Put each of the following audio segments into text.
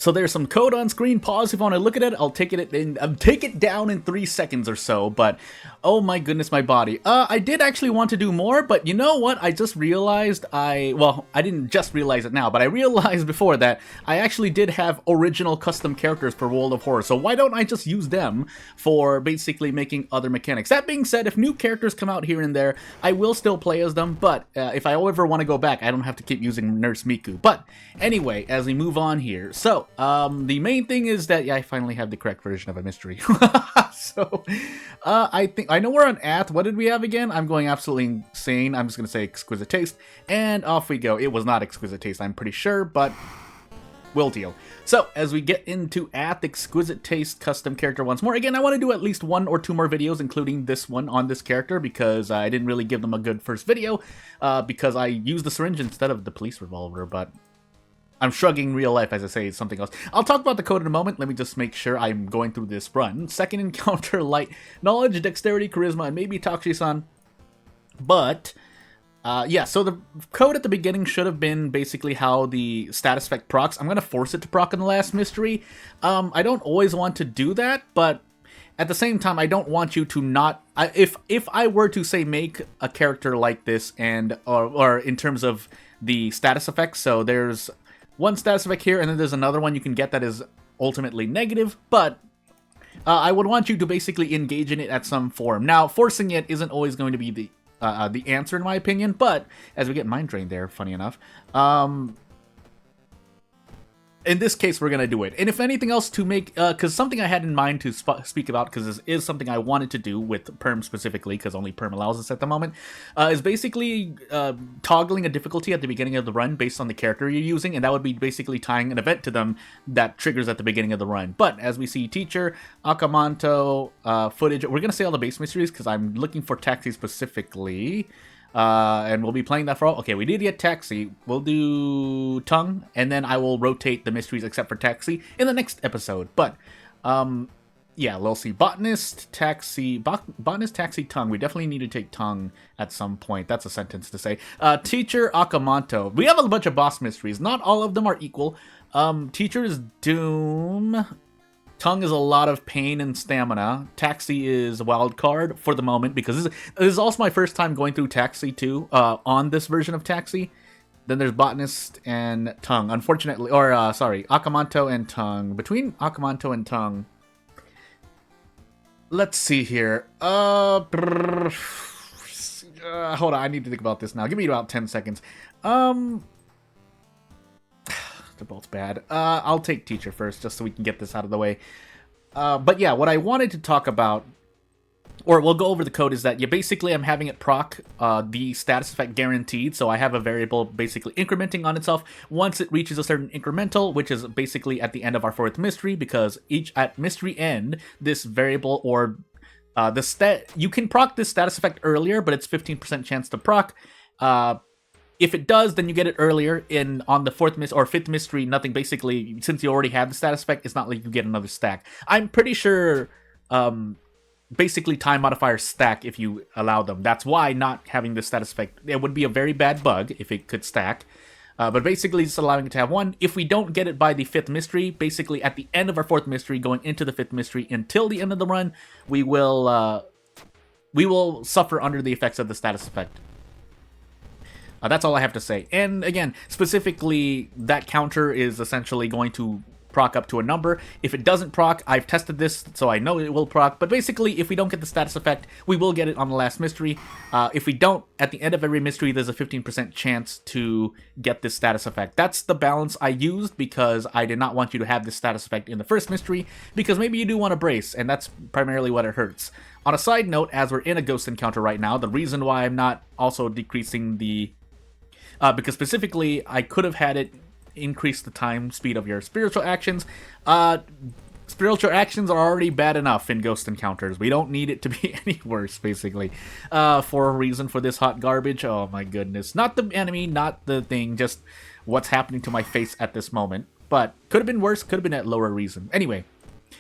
So there's some code on screen. Pause if you want to look at it. I'll take it down in 3 seconds or so. But oh my goodness, my body. I did actually want to do more, but you know what? I just realized I didn't just realize it now, but I realized before that I actually did have original custom characters for World of Horror. So why don't I just use them for basically making other mechanics? That being said, if new characters come out here and there, I will still play as them. But if I ever want to go back, I don't have to keep using Nurse Miku. But anyway, as we move on here, so. The main thing is that I finally have the correct version of a mystery. So, I know we're on Ath. What did we have again? I'm going absolutely insane. I'm just going to say Exquisite Taste. And off we go. It was not Exquisite Taste, I'm pretty sure, but will deal. So, as we get into Ath Exquisite Taste custom character once more, again, I want to do at least 1 or 2 more videos, including this one on this character, because I didn't really give them a good first video, because I used the syringe instead of the police revolver, but I'm shrugging real life as I say something else. I'll talk about the code in a moment. Let me just make sure I'm going through this run. Second encounter, light, knowledge, dexterity, charisma, and maybe Takushi-san. But, yeah, so the code at the beginning should have been basically how the status effect procs. I'm going to force it to proc in the last mystery. I don't always want to do that, but at the same time, I don't want you to not... If I were to, say, make a character like this, and or in terms of the status effects, so there's... one status effect here, and then there's another one you can get that is ultimately negative, but I would want you to basically engage in it at some form. Now, forcing it isn't always going to be the answer, in my opinion, but as we get mind drained there, funny enough, in this case, we're going to do it. And if anything else to make, because something I had in mind to speak about, because this is something I wanted to do with PERM specifically, because only PERM allows us at the moment, is basically toggling a difficulty at the beginning of the run based on the character you're using, and that would be basically tying an event to them that triggers at the beginning of the run. But as we see Teacher, Akamanto, footage, we're going to say all the base mysteries, because I'm looking for Taxi specifically. And we'll be playing that for all. Okay, we did get Taxi. We'll do Tongue, and then I will rotate the mysteries except for Taxi in the next episode. But, yeah, we'll see Botanist, Taxi, Tongue. We definitely need to take Tongue at some point. That's a sentence to say. Teacher, Akamanto. We have a bunch of boss mysteries. Not all of them are equal. Teacher is Doom. Tongue is a lot of pain and stamina. Taxi is a wild card for the moment, because this is also my first time going through Taxi too, on this version of Taxi. Then there's Botanist and Tongue, unfortunately, or sorry, Akamanto and Tongue. Between Akamanto and Tongue, let's see here. Hold on, I need to think about this now. Give me about 10 seconds. They're both bad. I'll take Teacher first, just so we can get this out of the way. But yeah, what I wanted to talk about, or we'll go over the code, is that basically I'm having it proc the status effect guaranteed, so I have a variable basically incrementing on itself once it reaches a certain incremental, which is basically at the end of our 4th mystery, because at mystery end, this variable or you can proc this status effect earlier, but it's 15% chance to proc. If it does, then you get it earlier on the 4th or 5th mystery. Nothing, basically, since you already have the status effect, it's not like you get another stack. I'm pretty sure, basically, time modifiers stack if you allow them. That's why not having the status effect, it would be a very bad bug if it could stack. But basically, just allowing it to have one. If we don't get it by the 5th mystery, basically at the end of our 4th mystery, going into the 5th mystery until the end of the run, we will suffer under the effects of the status effect. That's all I have to say. And again, specifically, that counter is essentially going to proc up to a number. If it doesn't proc, I've tested this, so I know it will proc. But basically, if we don't get the status effect, we will get it on the last mystery. If we don't, at the end of every mystery, there's a 15% chance to get this status effect. That's the balance I used, because I did not want you to have this status effect in the first mystery, because maybe you do want to brace, and that's primarily what it hurts. On a side note, as we're in a ghost encounter right now, the reason why I'm not also decreasing the... because specifically, I could have had it increase the time speed of your spiritual actions. Spiritual actions are already bad enough in ghost encounters. We don't need it to be any worse, basically. For a reason for this hot garbage. Oh my goodness. Not the enemy, not the thing, just what's happening to my face at this moment. But could have been worse, could have been at lower reason. Anyway,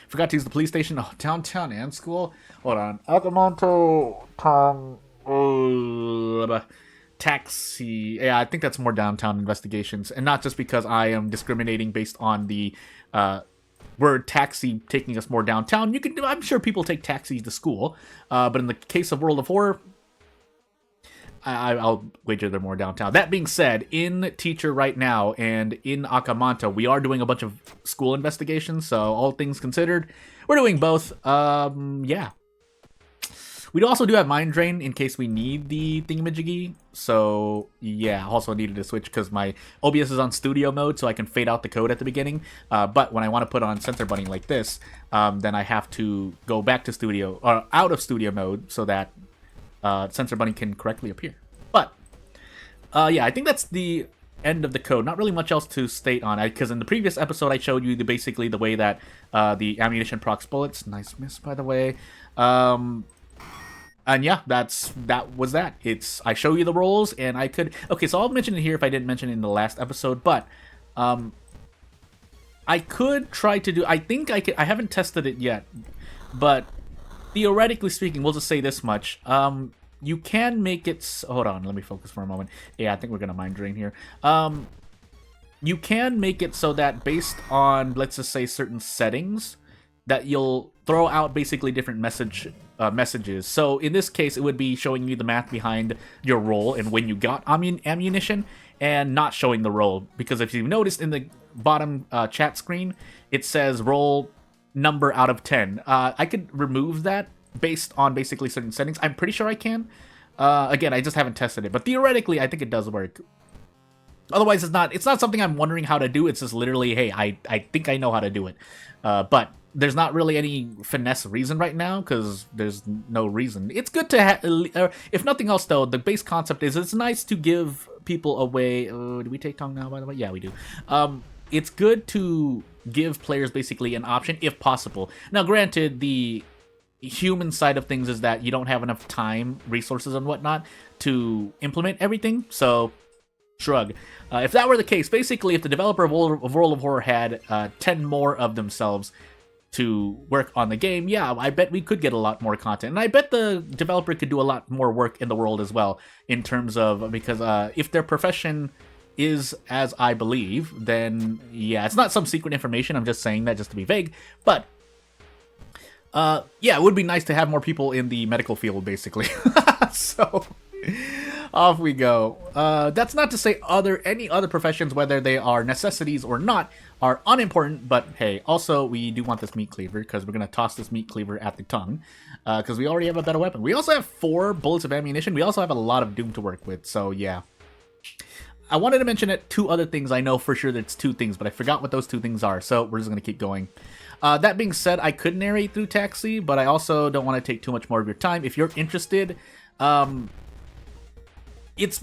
forgot to use the police station. Oh, downtown and school. Hold on. Akamanto, Taxi. Yeah, I think that's more downtown investigations, and not just because I am discriminating based on the we're taxi taking us more downtown. I'm sure people take taxis to school, but in the case of World of Horror, I'll wager they're more downtown. That being said, in Teacher right now and in Akamanto, we are doing a bunch of school investigations, so all things considered, we're doing both. Yeah. We also do have Mind Drain in case we need the thingamajiggy. So, yeah, also needed to switch because my OBS is on studio mode, so I can fade out the code at the beginning. But when I want to put on Sensor Bunny like this, then I have to go back to studio, or out of studio mode, so that Sensor Bunny can correctly appear. But, yeah, I think that's the end of the code. Not really much else to state on it, because in the previous episode I showed you basically the way that the ammunition procs bullets. Nice miss, by the way. And yeah, that was that. I show you the rolls, and I could... Okay, so I'll mention it here if I didn't mention it in the last episode, but I could try to do... I think I could... I haven't tested it yet, but theoretically speaking, we'll just say this much. You can make it... Hold on, let me focus for a moment. Yeah, I think we're going to Mind Drain here. You can make it so that based on, let's just say, certain settings, that you'll throw out basically different messages. So in this case, it would be showing you the math behind your roll and when you got ammunition, and not showing the roll. Because if you noticed in the bottom chat screen, it says roll number out of 10. I could remove that based on basically certain settings. I'm pretty sure I can. Again, I just haven't tested it, but theoretically, I think it does work. Otherwise, it's not something I'm wondering how to do. It's just literally, hey, I think I know how to do it. But there's not really any finesse reason right now, because there's no reason. It's good to have, if nothing else though, the base concept is it's nice to give people a way. Do we take Tong now, by the way? Yeah, we do. It's good to give players basically an option if possible. Now, granted, the human side of things is that you don't have enough time, resources, and whatnot to implement everything, so shrug. If that were the case, basically, if the developer of World of Horror had 10 more of themselves to work on the game, yeah, I bet we could get a lot more content. And I bet the developer could do a lot more work in the world as well, in terms of, because if their profession is as I believe, then yeah, it's not some secret information, I'm just saying that just to be vague, but yeah, it would be nice to have more people in the medical field, basically. So off we go. That's not to say any other professions, whether they are necessities or not, are unimportant, but hey, also we do want this meat cleaver, because we're going to toss this meat cleaver at the tongue, because we already have a better weapon. We also have 4 bullets of ammunition. We also have a lot of Doom to work with, so yeah. I wanted to mention it 2 other things. I know for sure that it's 2 things, but I forgot what those 2 things are, so we're just going to keep going. That being said, I could narrate through Taxi, but I also don't want to take too much more of your time. If you're interested, I'm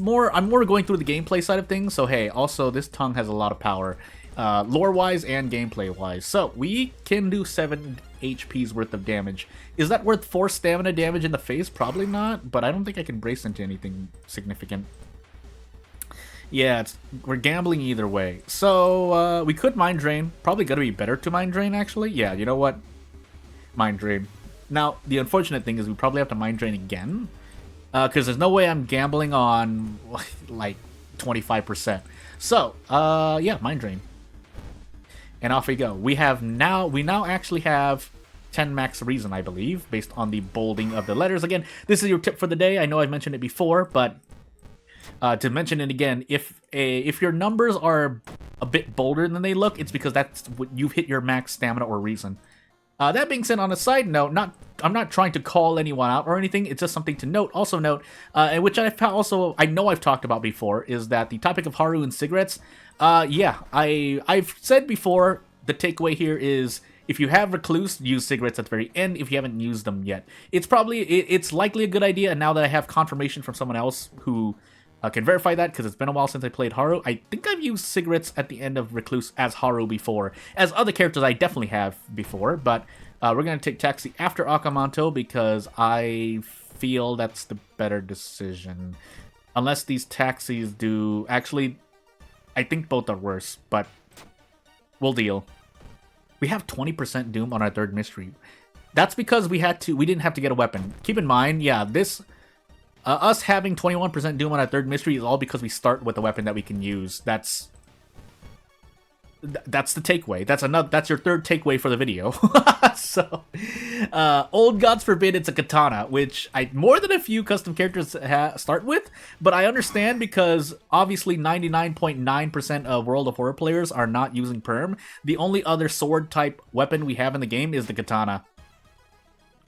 more going through the gameplay side of things, so hey, also this tongue has a lot of power, lore-wise and gameplay-wise. So we can do 7 HP's worth of damage. Is that worth 4 stamina damage in the face? Probably not, but I don't think I can brace into anything significant. Yeah, we're gambling either way. So, we could Mind Drain. Probably gonna be better to Mind Drain, actually. Yeah, you know what? Mind Drain. Now, the unfortunate thing is we probably have to Mind Drain again, because there's no way I'm gambling on, like, 25%. So, yeah, Mind Drain. And off we go. We now actually have 10 max reason, I believe, based on the bolding of the letters. Again, this is your tip for the day. I know I've mentioned it before, but to mention it again, if your numbers are a bit bolder than they look, it's because that's what you've hit your max stamina or reason. That being said, on a side note, I'm not trying to call anyone out or anything. It's just something to note. Also note, which I know I've talked about before, is that the topic of Haru and cigarettes. Yeah, I've said before. The takeaway here is, if you have Recluse, use cigarettes at the very end if you haven't used them yet. It's likely a good idea, and now that I have confirmation from someone else who can verify that, because it's been a while since I played Haru, I think I've used cigarettes at the end of Recluse as Haru before. As other characters, I definitely have before, but we're going to take Taxi after Akamanto, because I feel that's the better decision. Unless these Taxis do... Actually, I think both are worse, but we'll deal. We have 20% Doom on our 3rd mystery. That's because we didn't have to get a weapon. Keep in mind, yeah, us having 21% Doom on our 3rd mystery is all because we start with a weapon that we can use. That's the takeaway. That's your third takeaway for the video. So, Old Gods Forbid, it's a katana, which I more than a few custom characters start with, but I understand because obviously 99.9% of World of Horror players are not using PERM. The only other sword type weapon we have in the game is the katana.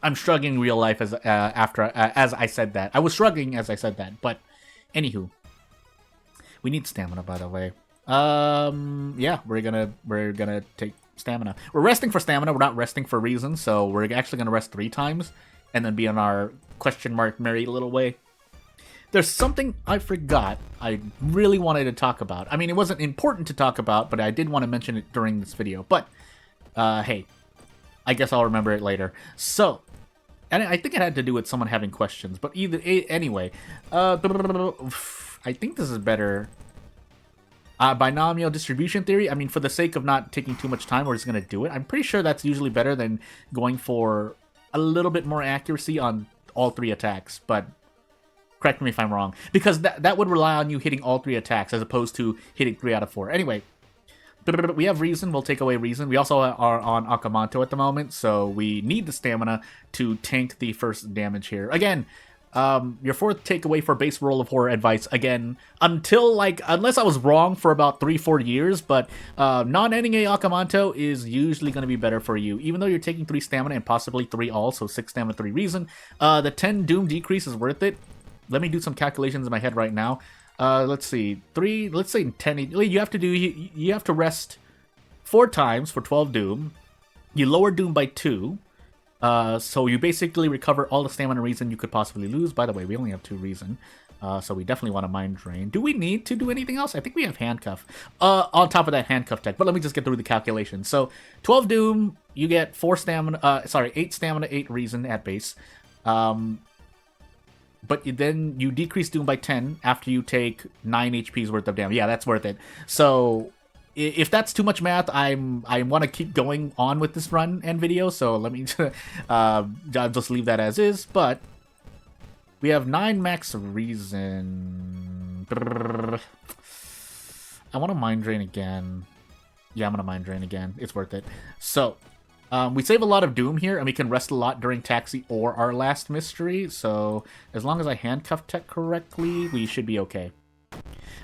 I'm struggling in real life as I said that. I was struggling as I said that, but anywho, we need stamina, by the way. Yeah, we're gonna take stamina. We're resting for stamina. We're not resting for reason, so we're actually gonna rest 3 times and then be on our question mark merry little way. There's something I forgot I really wanted to talk about. I mean, it wasn't important to talk about, but I did want to mention it during this video. But hey, I guess I'll remember it later. So, and I think it had to do with someone having questions. But anyway, I think this is better. Binomial distribution theory. I mean, for the sake of not taking too much time, we're just going to do it. I'm pretty sure that's usually better than going for a little bit more accuracy on all 3 attacks. But correct me if I'm wrong. Because that would rely on you hitting all 3 attacks as opposed to hitting 3 out of 4. Anyway, we have reason. We'll take away reason. We also are on Akamanto at the moment, so we need the stamina to tank the first damage here. Again, your 4th takeaway for base World of Horror advice, again, unless I was wrong for about 3-4 years, but non-ending a Akamanto is usually going to be better for you, even though you're taking 3 stamina and possibly 3 all, so 6 stamina, 3 reason. The 10 doom decrease is worth it. Let me do some calculations in my head right now. Let's see, 3, let's say 10, you have to rest 4 times for 12 doom. You lower doom by 2. So you basically recover all the stamina reason you could possibly lose. By the way, we only have 2 reason, so we definitely want to mind drain. Do we need to do anything else? I think we have handcuff on top of that handcuff tech, but let me just get through the calculation. So 12 doom, you get 4 stamina, 8 stamina, 8 reason at base. But then you decrease doom by 10 after you take 9 HP's worth of damage. Yeah, that's worth it. So if that's too much math, I want to keep going on with this run and video, so let me I'll just leave that as is. But we have 9 max reason. I want to mind drain again. Yeah, I'm gonna mind drain again. It's worth it. So we save a lot of doom here, and we can rest a lot during Taxi or our last mystery. So as long as I handcuff tech correctly, we should be okay.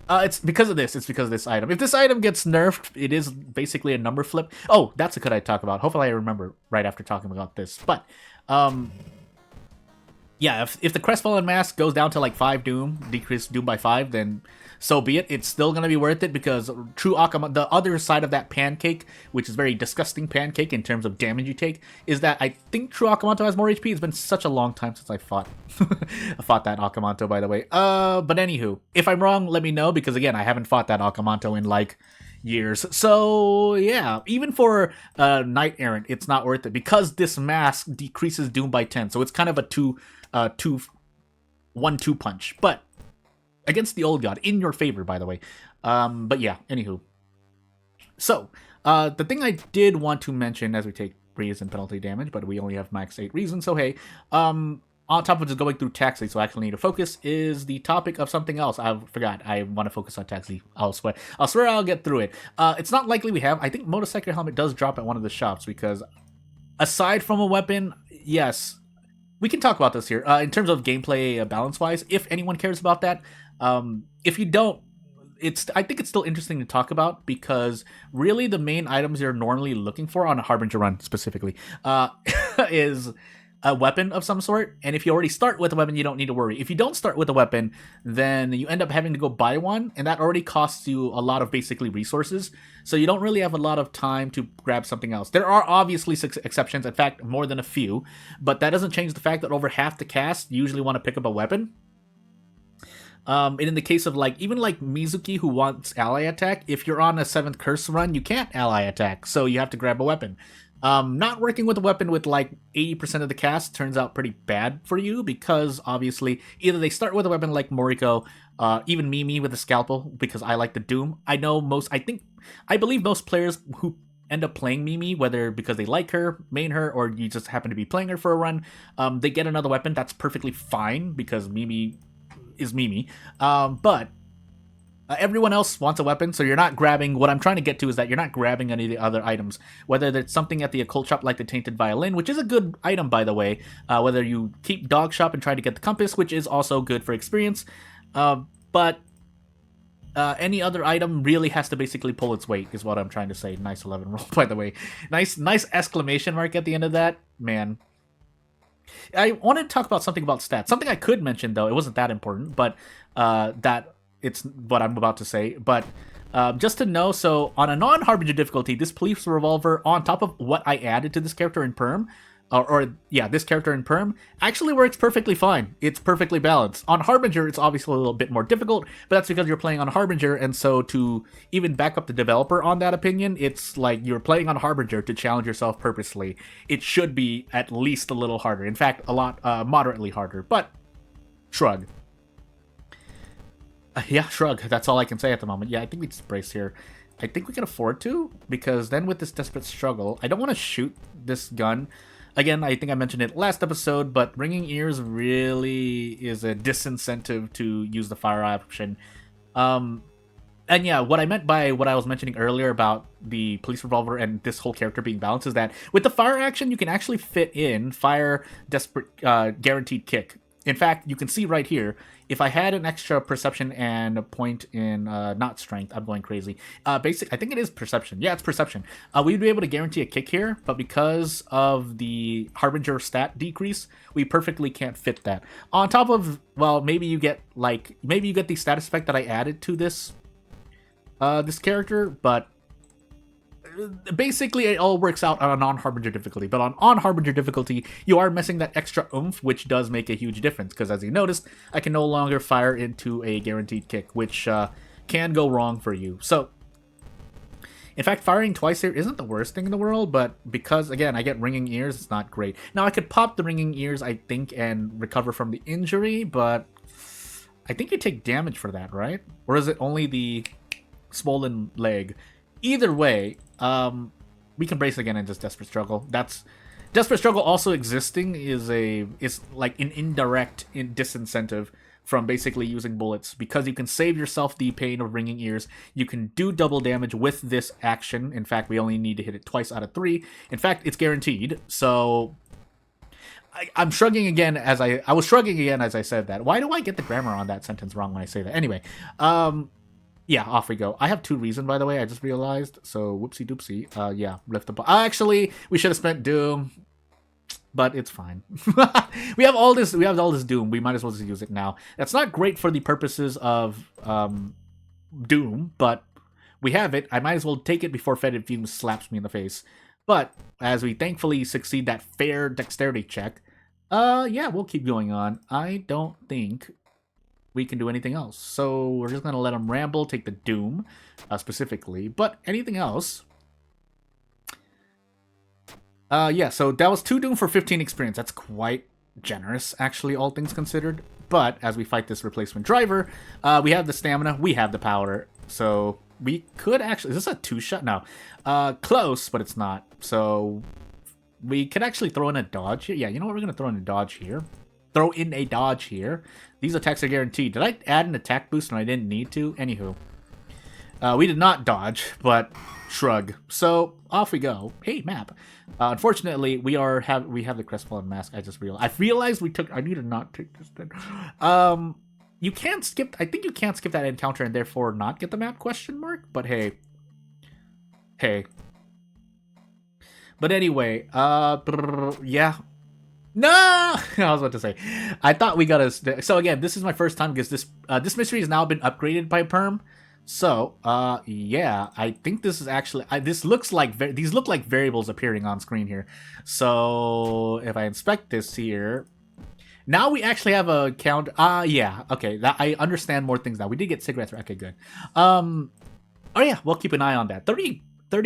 It's because of this. It's because of this item. If this item gets nerfed, it is basically a number flip. Oh, that's a could I talk about. Hopefully I remember right after talking about this. But, yeah, if the Crestfallen Mask goes down to like 5 doom, decrease doom by 5, then so be it. It's still going to be worth it because true Akamanto, the other side of that pancake, which is very disgusting pancake in terms of damage you take, is that I think true Akamanto has more HP. It's been such a long time since I fought that Akamanto, by the way. But anywho, if I'm wrong, let me know because again, I haven't fought that Akamanto in like years. So yeah, even for Knight Errant, it's not worth it because this mask decreases doom by 10. So it's kind of a 1-2 punch. But against the old god, in your favor, by the way. But yeah, anywho. So, the thing I did want to mention as we take reason penalty damage, but we only have max 8 reason, so hey. On top of just going through Taxi, so I actually need to focus, is the topic of something else. I forgot. I want to focus on Taxi. I'll swear I'll get through it. It's not likely we have. I think Motorcycle Helmet does drop at one of the shops, because aside from a weapon, yes, we can talk about this here. In terms of gameplay balance-wise, if anyone cares about that. If you don't, I think it's still interesting to talk about because really the main items you're normally looking for on a Harbinger run specifically is a weapon of some sort. And if you already start with a weapon, you don't need to worry. If you don't start with a weapon, then you end up having to go buy one, and that already costs you a lot of basically resources. So you don't really have a lot of time to grab something else. There are obviously exceptions, in fact, more than a few, but that doesn't change the fact that over half the cast usually want to pick up a weapon. And in the case of even Mizuki, who wants ally attack, if you're on a 7th curse run, you can't ally attack, so you have to grab a weapon. Not working with a weapon with 80% of the cast turns out pretty bad for you because obviously either they start with a weapon like Moriko, even Mimi with a scalpel because I like the Doom. I believe most players who end up playing Mimi, whether because they like her, main her, or you just happen to be playing her for a run, they get another weapon. That's perfectly fine because Mimi is Mimi. But Everyone else wants a weapon, so you're not grabbing. What I'm trying to get to is that you're not grabbing any of the other items. Whether it's something at the occult shop like the Tainted Violin, which is a good item, by the way. Whether you keep Dog Shop and try to get the Compass, which is also good for experience. But any other item really has to basically pull its weight, is what I'm trying to say. Nice 11 roll, by the way. Nice exclamation mark at the end of that. Man. I wanted to talk about something about stats. Something I could mention, though. It wasn't that important, but that... It's what I'm about to say, but just to know, so on a non-Harbinger difficulty, this police revolver, on top of what I added to this character in PERM, this character in PERM, actually works perfectly fine. It's perfectly balanced. On Harbinger, it's obviously a little bit more difficult, but that's because you're playing on Harbinger, and so to even back up the developer on that opinion, it's like you're playing on Harbinger to challenge yourself purposely. It should be at least a little harder. In fact, a lot, moderately harder, but shrug. Yeah, shrug. That's all I can say at the moment. Yeah, I think we just brace here. I think we can afford to, because then with this desperate struggle, I don't want to shoot this gun. Again, I think I mentioned it last episode, but ringing ears really is a disincentive to use the fire option. And yeah, what I meant by what I was mentioning earlier about the police revolver and this whole character being balanced is that with the fire action, you can actually fit in fire, desperate, guaranteed kick. In fact, you can see right here, if I had an extra perception and a point in, not strength, I'm going crazy. I think it is perception. Yeah, it's perception. We'd be able to guarantee a kick here, but because of the Harbinger stat decrease, we perfectly can't fit that. On top of, well, maybe you get the status effect that I added to this, this character, but basically it all works out on a non-Harbinger difficulty, but on Harbinger difficulty, you are missing that extra oomph, which does make a huge difference, because as you noticed, I can no longer fire into a guaranteed kick, which can go wrong for you. So, in fact, firing twice here isn't the worst thing in the world, but because, again, I get ringing ears, it's not great. Now, I could pop the ringing ears, I think, and recover from the injury, but I think you take damage for that, right? Or is it only the swollen leg? Either way, we can brace again and just desperate struggle. That's desperate struggle also existing is like an indirect disincentive from basically using bullets, because you can save yourself the pain of ringing ears. You can do double damage with this action. In fact, we only need to hit it twice out of 3. In fact, it's guaranteed. So I'm shrugging again as I was shrugging again as I said that. Why do I get the grammar on that sentence wrong when I say that? Anyway, yeah, off we go. I have 2 reason, by the way, I just realized. So, whoopsie doopsie. Yeah, lift the... Actually, we should have spent Doom. But it's fine. we have all this Doom. We might as well just use it now. That's not great for the purposes of Doom, but we have it. I might as well take it before Fetid Fumes slaps me in the face. But, as we thankfully succeed that fair dexterity check, yeah, we'll keep going on. I don't think we can do anything else. So we're just going to let him ramble, take the Doom, specifically. But anything else? Yeah, so that was 2 Doom for 15 experience. That's quite generous, actually, all things considered. But as we fight this replacement driver, we have the stamina, we have the power. So we could actually... Is this a 2-shot? No. Close, but it's not. So we could actually throw in a dodge here. Yeah, you know what? We're going to throw in a dodge here. Throw in a dodge here. These attacks are guaranteed. Did I add an attack boost when I didn't need to? Anywho. We did not dodge, but shrug. So, off we go. Hey, map. Unfortunately, we have the Crestfallen Mask. I realized I need to not take this then. You can't skip... I think you can't skip that encounter and therefore not get the map, question mark? But hey. Hey. But anyway, yeah. No! I was about to say. I thought we got a... So again, this is my first time because this mystery has now been upgraded by PERM. So, yeah, I think this is actually... these look like variables appearing on screen here. So, if I inspect this here... Now we actually have a count... yeah, okay, I understand more things now. We did get cigarettes. Okay, good. Oh yeah, we'll keep an eye on that. 30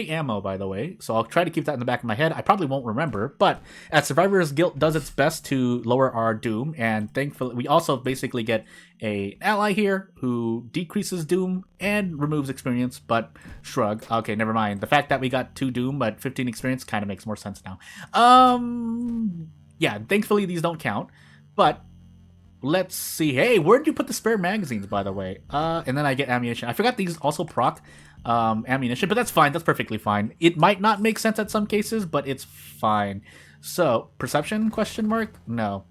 ammo, by the way, so I'll try to keep that in the back of my head. I probably won't remember, but as Survivor's Guilt does its best to lower our Doom, and thankfully we also basically get an ally here who decreases Doom and removes experience, but shrug. Okay, never mind. The fact that we got 2 Doom but 15 experience kind of makes more sense now. Yeah, thankfully these don't count, but let's see. Hey, where'd you put the spare magazines, by the way? And then I get ammunition. I forgot these also proc ammunition, but that's fine. That's perfectly fine. It might not make sense at some cases, but it's fine. So, perception, question mark? No.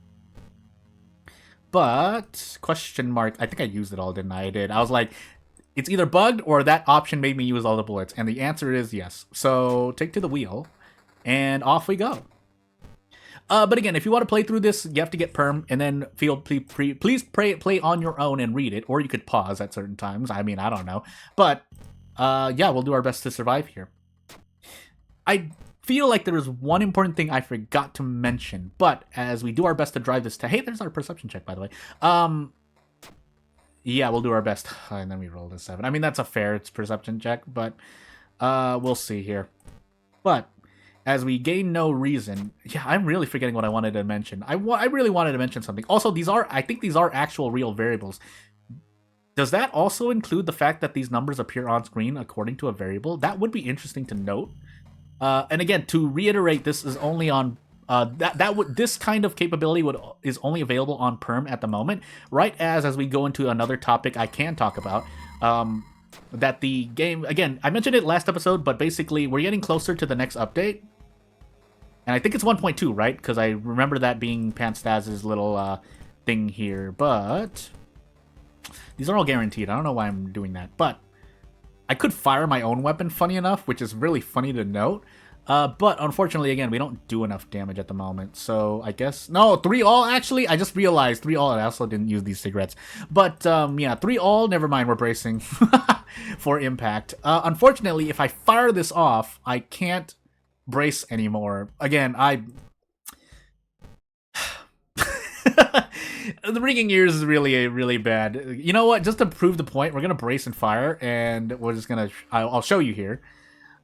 But, question mark, I think I used it all, didn't I? I did. I was like, it's either bugged or that option made me use all the bullets. And the answer is yes. So, take to the wheel, and off we go. But again, if you want to play through this, you have to get PERM, and then please play on your own and read it, or you could pause at certain times. I mean, I don't know. But, yeah, we'll do our best to survive here. I feel like there was one important thing I forgot to mention, but as we do our best to drive this to... Hey, there's our perception check, by the way. Yeah, we'll do our best. And then we rolled a 7. I mean, that's a fair perception check, but we'll see here. But... as we gain no reason, yeah, I'm really forgetting what I wanted to mention. I really wanted to mention something. Also, I think these are actual real variables. Does that also include the fact that these numbers appear on screen according to a variable? That would be interesting to note. And again, to reiterate, this is only on this kind of capability is only available on PERM at the moment. Right as we go into another topic, I can talk about. That the game, again, I mentioned it last episode, but basically we're getting closer to the next update. And I think it's 1.2, right? Because I remember that being Panstaz's little thing here. But these are all guaranteed. I don't know why I'm doing that. But I could fire my own weapon, funny enough, which is really funny to note. But unfortunately, again, we don't do enough damage at the moment. So I guess... no, 3 all, actually. I just realized 3 all. I also didn't use these cigarettes. But yeah, 3 all. Never mind, we're bracing for impact. Unfortunately, if I fire this off, I can't brace anymore. Again, the ringing ears is really bad. You know what? Just to prove the point, we're gonna brace and fire, and we're just gonna... I'll show you here.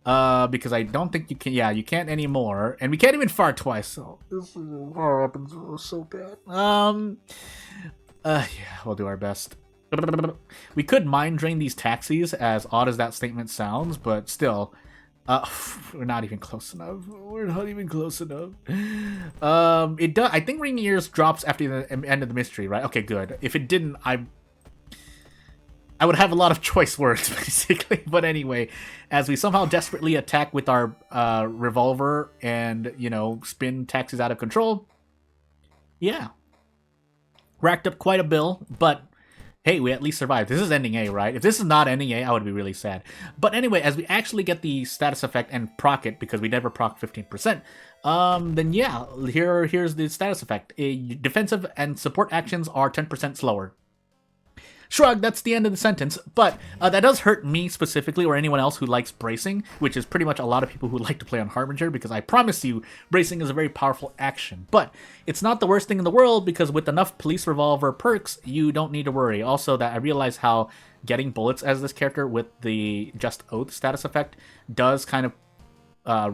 Because I don't think you can... yeah, you can't anymore. And we can't even fire twice, so... this happens so bad. Yeah, we'll do our best. We could mind drain these taxis, as odd as that statement sounds, but still... we're not even close enough. We're not even close enough. It does... I think ringing ears drops after the end of the mystery, right? Okay, good. If it didn't, I would have a lot of choice words, basically. But anyway, as we somehow desperately attack with our revolver and, you know, spin taxis out of control, yeah. Racked up quite a bill, but hey, we at least survived. This is ending A, right? If this is not ending A, I would be really sad. But anyway, as we actually get the status effect and proc it, because we never proc 15%, then yeah, here's the status effect. Defensive and support actions are 10% slower. Shrug, that's the end of the sentence, but that does hurt me specifically, or anyone else who likes bracing, which is pretty much a lot of people who like to play on Harbinger, because I promise you, bracing is a very powerful action. But it's not the worst thing in the world, because with enough police revolver perks, you don't need to worry. Also, that I realize how getting bullets as this character with the Just Oath status effect does kind of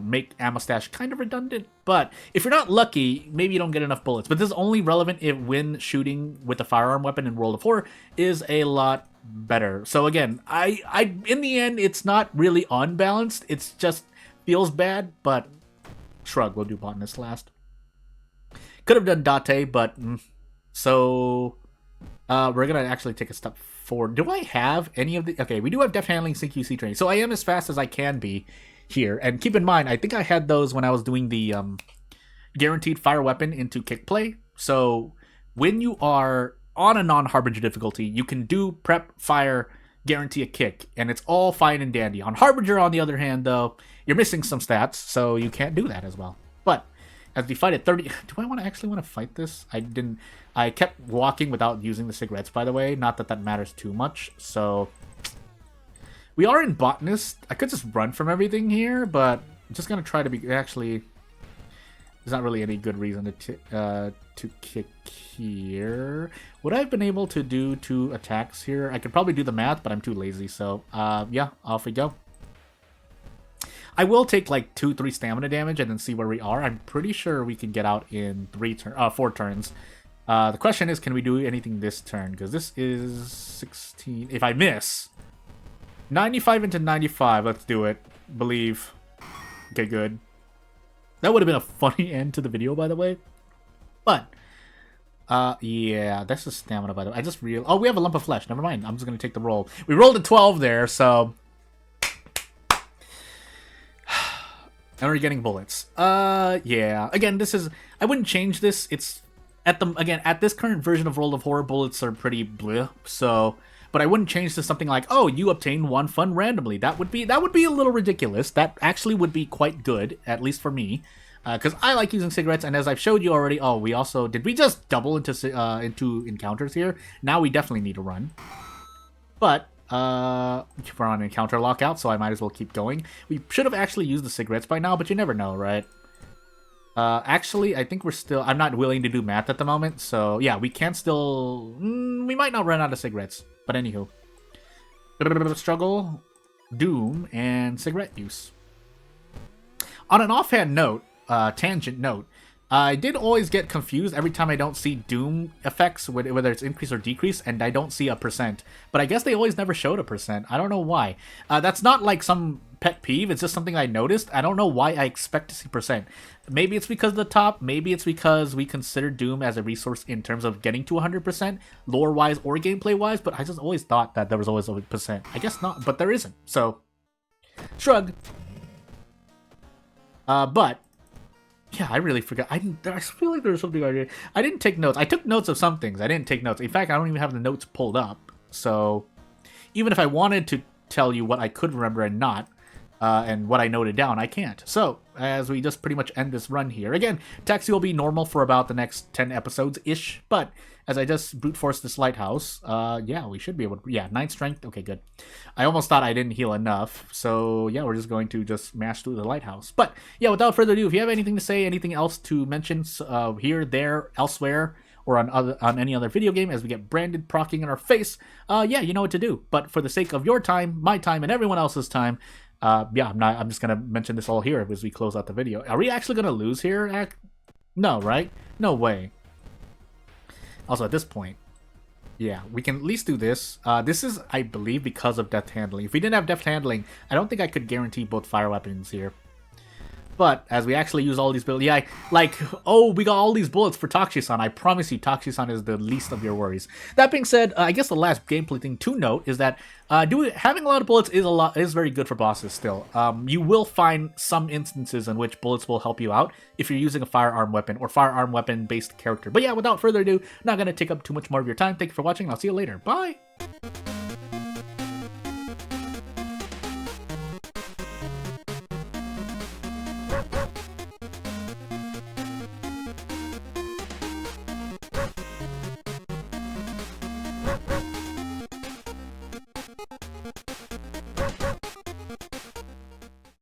make ammo stash kind of redundant, but if you're not lucky, maybe you don't get enough bullets. But this is only relevant if when shooting with a firearm weapon in World of War is a lot better. So again, I in the end, it's not really unbalanced. It's just feels bad, but shrug. We'll do botanist last. Could have done Date, but so we're gonna actually take a step forward. Do I have any of the? Okay, we do have deft handling, CQC training, so I am as fast as I can be here. And keep in mind, I think I had those when I was doing the guaranteed fire weapon into kick play. So when you are on a non-Harbinger difficulty, you can do prep, fire, guarantee a kick, and it's all fine and dandy. On Harbinger, on the other hand, though, you're missing some stats, so you can't do that as well. But as we fight at 30... do I actually want to fight this? I didn't... I kept walking without using the cigarettes, by the way. Not that that matters too much, so... we are in botanist. I could just run from everything here, but I'm just gonna try to be... actually, there's not really any good reason to kick here. Would I have been able to do 2 attacks here? I could probably do the math, but I'm too lazy. So yeah, off we go. I will take like 2-3 stamina damage and then see where we are. I'm pretty sure we can get out in 4 turns. The question is, can we do anything this turn? Because this is 16. If I miss... 95 into 95, let's do it. Believe. Okay, good. That would have been a funny end to the video, by the way. But, Yeah, this is stamina, by the way. I just real. Oh, we have a lump of flesh. Never mind. I'm just gonna take the roll. We rolled a 12 there, so. And we're getting bullets. Yeah. Again, this is. I wouldn't change this. It's at this current version of World of Horror, bullets are pretty bleh. So, but I wouldn't change to something like, oh, you obtain 1 fun randomly. That would be a little ridiculous. That actually would be quite good, at least for me. Because I like using cigarettes, and as I've showed you already, oh, we also, did we just double into encounters here? Now we definitely need to run. But, we're on encounter lockout, so I might as well keep going. We should have actually used the cigarettes by now, but you never know, right? Actually, I think I'm not willing to do math at the moment, so yeah, we can still, we might not run out of cigarettes. But anywho. Struggle, doom, and cigarette use. On an offhand note, tangent note, I did always get confused every time I don't see doom effects, whether it's increase or decrease, and I don't see a percent. But I guess they always never showed a percent. I don't know why. That's not like some pet peeve, it's just something I noticed. I don't know why I expect to see percent. Maybe it's because of the top, maybe it's because we consider doom as a resource in terms of getting to 100%, lore-wise or gameplay-wise, but I just always thought that there was always a percent. I guess not, but there isn't, so shrug. But yeah, I really forgot. I feel like there was something I did. I didn't take notes. I took notes of some things. I didn't take notes. In fact, I don't even have the notes pulled up. So even if I wanted to tell you what I could remember and not, and what I noted down, I can't. So as we just pretty much end this run here. Again, Taxi will be normal for about the next 10 episodes-ish, but as I just brute force this lighthouse, yeah, we should be able to, yeah, 9 strength, okay, good. I almost thought I didn't heal enough, so yeah, we're just going to just mash through the lighthouse. But yeah, without further ado, if you have anything to say, anything else to mention here, there, elsewhere, or on any other video game as we get branded procking in our face, yeah, you know what to do. But for the sake of your time, my time, and everyone else's time, yeah, I'm just gonna mention this all here as we close out the video. Are we actually gonna lose here? No, right? No way. Also, at this point, yeah, we can at least do this. This is, I believe, because of deft handling. If we didn't have deft handling, I don't think I could guarantee both fire weapons here. But as we actually use all these bullets, yeah, oh, we got all these bullets for Takshisan. I promise you, Takshisan is the least of your worries. That being said, I guess the last gameplay thing to note is that having a lot of bullets is very good for bosses still. You will find some instances in which bullets will help you out if you're using a firearm weapon or firearm weapon based character. But yeah, without further ado, not gonna take up too much more of your time. Thank you for watching. I'll see you later. Bye.